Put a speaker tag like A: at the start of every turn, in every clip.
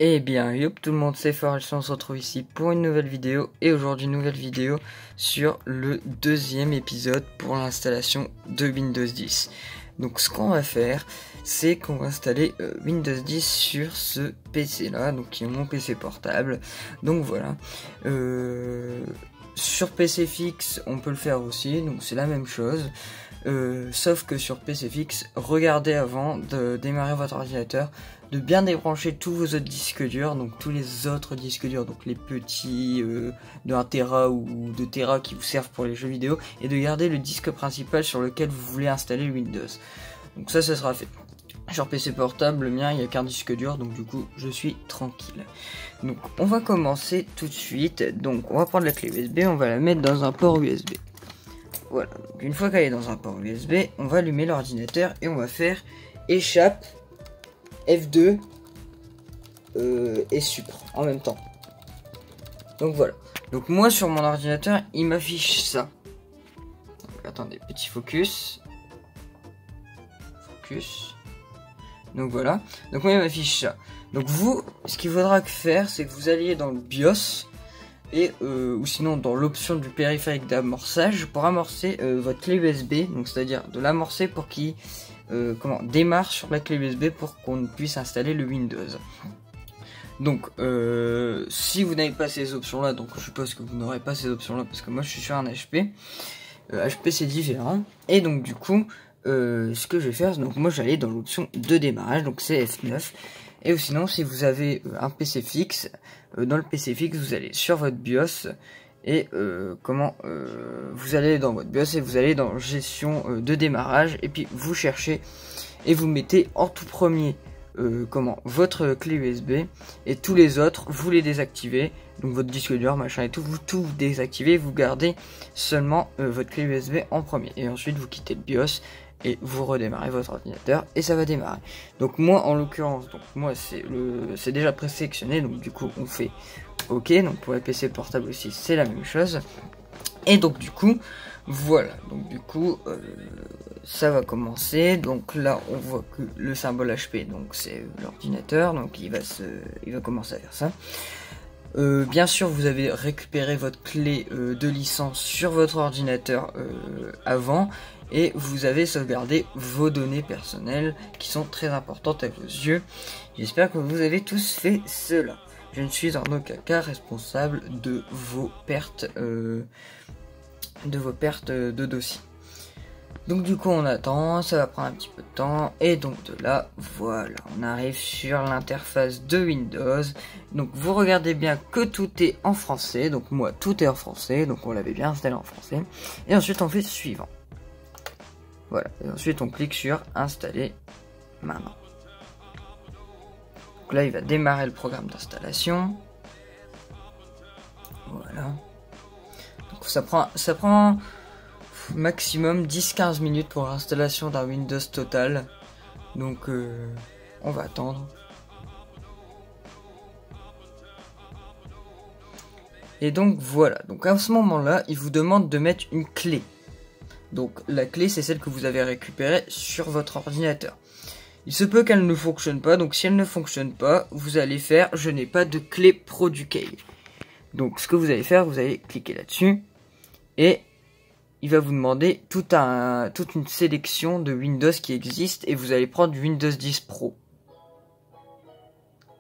A: Eh bien, yop tout le monde, c'est Forelson, on se retrouve ici pour une nouvelle vidéo. Et aujourd'hui, nouvelle vidéo sur le deuxième épisode pour l'installation de Windows 10. Donc ce qu'on va faire, c'est qu'on va installer Windows 10 sur ce PC là, donc qui est mon PC portable. Donc voilà. Sur PC fixe, on peut le faire aussi, donc c'est la même chose. Sauf que sur PC fixe, regardez avant de démarrer votre ordinateur, de bien débrancher tous vos autres disques durs, donc tous les autres disques durs, donc les petits de 1 Tera ou 2 Tera qui vous servent pour les jeux vidéo, et de garder le disque principal sur lequel vous voulez installer Windows. Donc ça sera fait. Sur PC portable, le mien, il n'y a qu'un disque dur, donc du coup, je suis tranquille. Donc on va commencer tout de suite. Donc on va prendre la clé USB, on va la mettre dans un port USB. Voilà, donc une fois qu'elle est dans un port USB, on va allumer l'ordinateur et on va faire échappe, F2 et supr en même temps. Donc voilà. Donc moi sur mon ordinateur, il m'affiche ça. Donc, attendez, petit focus. Focus. Donc voilà. Donc moi il m'affiche ça. Donc vous, ce qu'il faudra faire, c'est que vous alliez dans le BIOS. Et ou sinon dans l'option du périphérique d'amorçage pour amorcer votre clé USB, donc c'est-à-dire de l'amorcer pour qu'il démarre sur la clé USB pour qu'on puisse installer le Windows. Donc si vous n'avez pas ces options là, donc je suppose que vous n'aurez pas ces options là parce que moi je suis sur un HP. HP c'est différent. Et donc du coup ce que je vais faire, donc moi j'allais dans l'option de démarrage, donc c'est F9. Et sinon, si vous avez un PC fixe, dans le PC fixe, vous allez sur votre BIOS et vous allez dans votre BIOS et vous allez dans gestion de démarrage et puis vous cherchez et vous mettez en tout premier votre clé USB et tous les autres vous les désactivez, donc votre disque dur machin et tout, vous tout désactivez, vous gardez seulement votre clé USB en premier et ensuite vous quittez le BIOS et vous redémarrez votre ordinateur et ça va démarrer. Donc moi en l'occurrence, donc moi c'est déjà présélectionné, donc du coup on fait OK. Donc pour les PC portables aussi c'est la même chose. Et donc du coup voilà, donc du coup ça va commencer. Donc là on voit que le symbole HP, donc c'est l'ordinateur, donc il va commencer à faire ça. Bien sûr vous avez récupéré votre clé de licence sur votre ordinateur avant, et vous avez sauvegardé vos données personnelles qui sont très importantes à vos yeux. J'espère que vous avez tous fait cela. Je ne suis en aucun cas responsable de vos pertes de dossier. Donc du coup on attend, ça va prendre un petit peu de temps, et donc de là, voilà, on arrive sur l'interface de Windows. Donc vous regardez bien que tout est en français, donc moi tout est en français, donc on l'avait bien installé en français. Et ensuite on fait suivant. Voilà, et ensuite on clique sur installer maintenant. Donc là il va démarrer le programme d'installation. Voilà. Donc ça prend maximum 10-15 minutes pour l'installation d'un Windows total. Donc on va attendre. Et donc voilà, donc à ce moment là il vous demande de mettre une clé. Donc la clé c'est celle que vous avez récupérée sur votre ordinateur. Il se peut qu'elle ne fonctionne pas, donc si elle ne fonctionne pas, vous allez faire je n'ai pas de clé ProDucale. Donc ce que vous allez faire, vous allez cliquer là-dessus et il va vous demander toute une sélection de Windows qui existe et vous allez prendre Windows 10 Pro.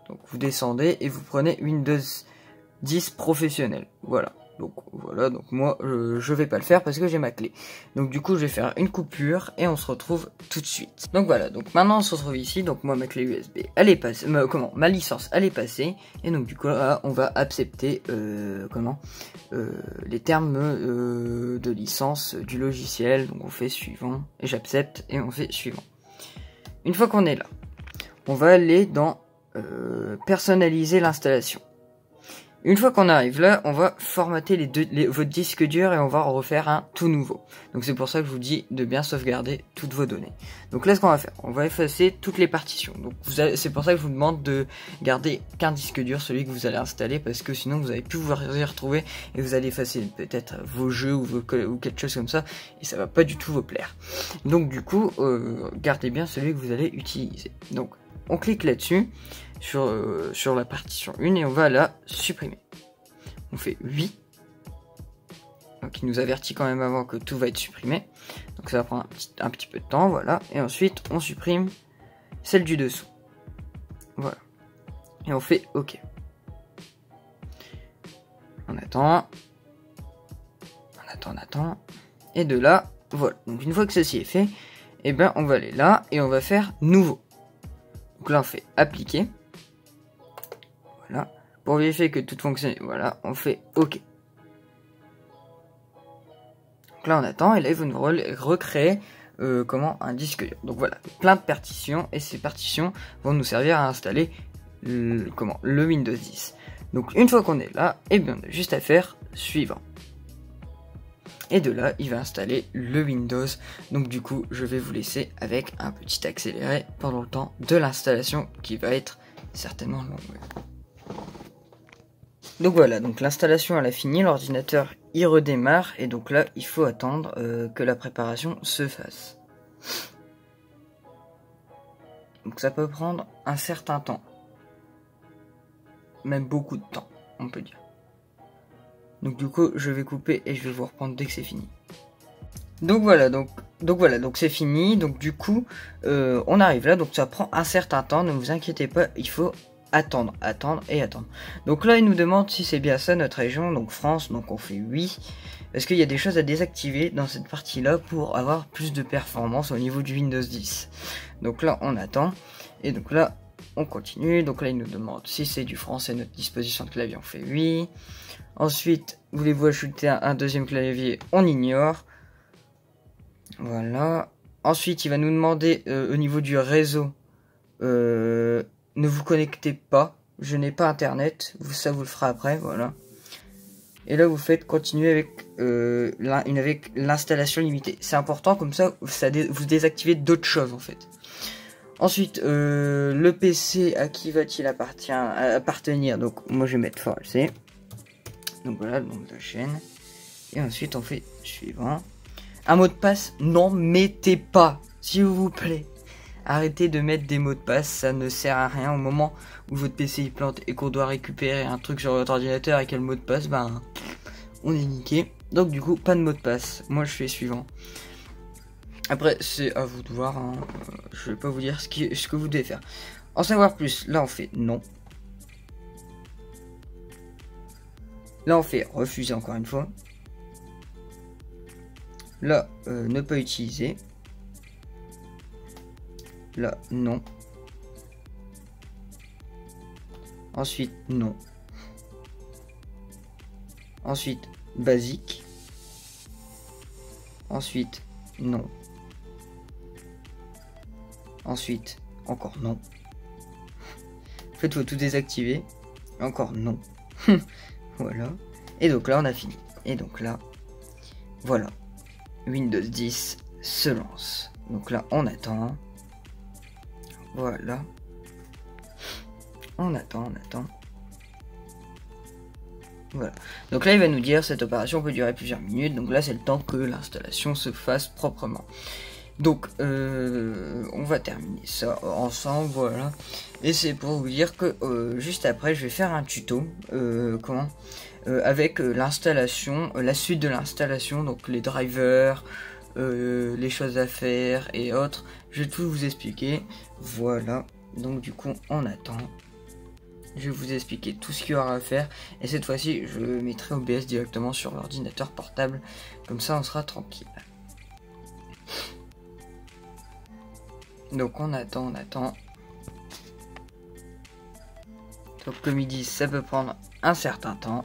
A: Donc vous descendez et vous prenez Windows 10 professionnel. Voilà. Donc moi je vais pas le faire parce que j'ai ma clé. Donc du coup je vais faire une coupure et on se retrouve tout de suite. Donc voilà, donc maintenant on se retrouve ici. Donc moi ma clé USB elle est passée, ma licence elle est passée. Et donc du coup là, on va accepter les termes de licence du logiciel. Donc on fait suivant et j'accepte et on fait suivant. Une fois qu'on est là, on va aller dans personnaliser l'installation. Une fois qu'on arrive là, on va formater votre disque dur et on va en refaire un tout nouveau. Donc c'est pour ça que je vous dis de bien sauvegarder toutes vos données. Donc là ce qu'on va faire, on va effacer toutes les partitions. Donc c'est pour ça que je vous demande de garder qu'un disque dur, celui que vous allez installer, parce que sinon vous allez plus vous y retrouver et vous allez effacer peut-être vos jeux ou quelque chose comme ça et ça va pas du tout vous plaire. Donc du coup, gardez bien celui que vous allez utiliser. Donc on clique là-dessus. sur la partition 1 et on va la supprimer. On fait oui. Donc il nous avertit quand même avant que tout va être supprimé. Donc ça va prendre un petit peu de temps, voilà. Et ensuite on supprime celle du dessous. Voilà. Et on fait OK. On attend. On attend. Et de là, voilà. Donc une fois que ceci est fait, et ben on va aller là et on va faire nouveau. Donc là on fait appliquer. Voilà. Pour vérifier que tout fonctionne, voilà, on fait OK. Donc là on attend et là il va nous recréer un disque dur. Donc voilà, plein de partitions et ces partitions vont nous servir à installer le Windows 10. Donc une fois qu'on est là, et bien on a juste à faire suivant. Et de là, il va installer le Windows. Donc du coup, je vais vous laisser avec un petit accéléré pendant le temps de l'installation qui va être certainement longue. Donc voilà, donc l'installation elle a fini, l'ordinateur il redémarre et donc là il faut attendre que la préparation se fasse. Donc ça peut prendre un certain temps, même beaucoup de temps, on peut dire. Donc du coup je vais couper et je vais vous reprendre dès que c'est fini. Donc voilà, donc c'est fini. Donc du coup on arrive là, donc ça prend un certain temps, ne vous inquiétez pas, il faut attendre. Donc là il nous demande si c'est bien ça notre région, donc France, donc on fait oui. Parce qu'il y a des choses à désactiver dans cette partie là pour avoir plus de performance au niveau du Windows 10. Donc là on attend, et donc là on continue. Donc là il nous demande si c'est du français notre disposition de clavier, on fait oui. Ensuite, voulez-vous ajouter un deuxième clavier, on ignore. Voilà. Ensuite il va nous demander au niveau du réseau, ne vous connectez pas, je n'ai pas internet, ça vous le fera après, voilà. Et là vous faites continuer avec l'installation limitée. C'est important, comme ça vous désactivez d'autres choses en fait. Ensuite le PC, à qui va-t-il appartenir? Donc moi je vais mettre ForLC. Donc voilà le nom de la chaîne. Et ensuite on fait suivant. Un mot de passe, non, mettez pas, s'il vous plaît. Arrêtez de mettre des mots de passe, ça ne sert à rien. Au moment où votre PC il plante et qu'on doit récupérer un truc sur votre ordinateur avec le mot de passe, ben on est niqué. Donc du coup pas de mot de passe. Moi je fais suivant. Après c'est à vous de voir, hein. Je vais pas vous dire ce que vous devez faire. En savoir plus, là on fait non. Là on fait refuser encore une fois. Là ne pas utiliser. Là, non. Ensuite, non. Ensuite, basique. Ensuite, non. Ensuite, encore non. En fait, il faut tout désactiver. Encore non. Voilà. Et donc là, on a fini. Et donc là, voilà. Windows 10 se lance. Donc là, on attend. Voilà. On attend. Voilà. Donc là, il va nous dire cette opération peut durer plusieurs minutes. Donc là, c'est le temps que l'installation se fasse proprement. Donc, on va terminer ça ensemble, voilà. Et c'est pour vous dire que juste après, je vais faire un tuto, avec l'installation, la suite de l'installation, donc les drivers, les choses à faire et autres. Je vais tout vous expliquer, voilà. Donc du coup, on attend. Je vais vous expliquer tout ce qu'il y aura à faire. Et cette fois-ci, je mettrai OBS directement sur l'ordinateur portable. Comme ça, on sera tranquille. Donc on attend. Donc comme ils disent, ça peut prendre un certain temps.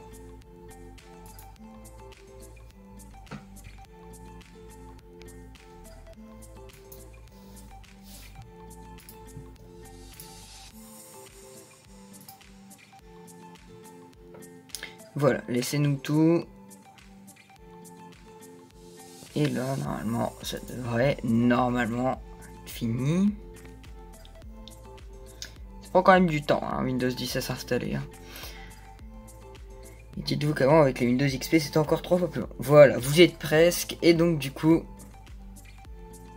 A: Voilà, laissez-nous tout. Et là, normalement, ça devrait être fini. Ça prend quand même du temps, hein, Windows 10 à s'installer. Hein. Et dites-vous qu'avant, avec les Windows XP, c'était encore 3 fois plus long. Voilà, vous y êtes presque. Et donc, du coup,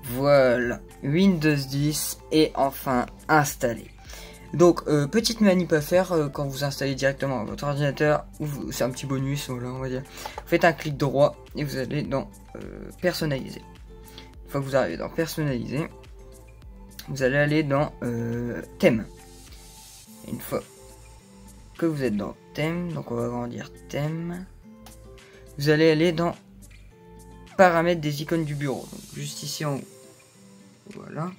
A: voilà, Windows 10 est enfin installé. Donc petite manip à faire quand vous installez directement votre ordinateur, c'est un petit bonus, voilà, on va dire. Vous faites un clic droit et vous allez dans personnaliser. Une fois que vous arrivez dans personnaliser, vous allez aller dans thème. Une fois que vous êtes dans thème, donc on va agrandir thème, vous allez aller dans paramètres des icônes du bureau, donc juste ici en haut. Voilà.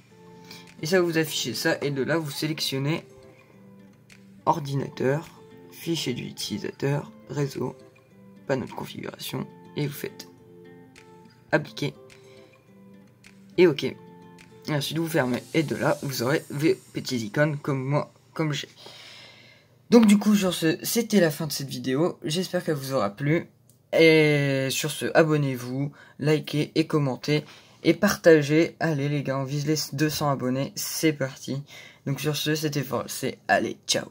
A: Et ça va vous afficher ça, et de là vous sélectionnez ordinateur, fichier de l'utilisateur, réseau, panneau de configuration, et vous faites appliquer et ok. Et ensuite vous fermez, et de là vous aurez vos petits icônes comme moi, comme j'ai. Donc du coup sur ce, c'était la fin de cette vidéo, j'espère qu'elle vous aura plu, et sur ce, abonnez-vous, likez et commentez, et partagez. Allez les gars, on vise les 200 abonnés, c'est parti. Donc sur ce, c'était fort, c'est allez, ciao.